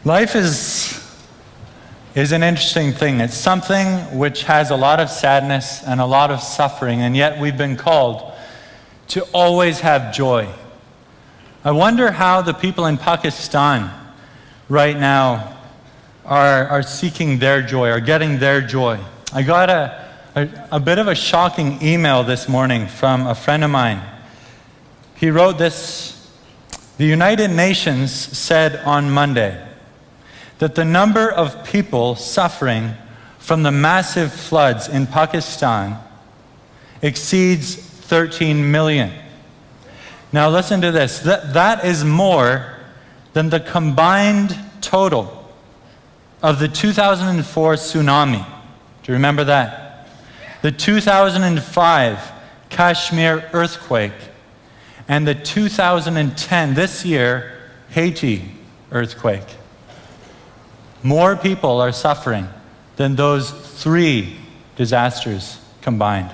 Life is an interesting thing. It's something which has a lot of sadness and a lot of suffering, and yet we've been called to always have joy. I wonder how the people in Pakistan right now are seeking their joy, are getting their joy. I got a bit of a shocking email this morning from a friend of mine. He wrote this: the United Nations said on Monday that the number of people suffering from the massive floods in Pakistan exceeds 13 million. Now listen to this. That is more than the combined total of the 2004 tsunami. Do you remember that? The 2005 Kashmir earthquake and the 2010, this year, Haiti earthquake. More people are suffering than those three disasters combined.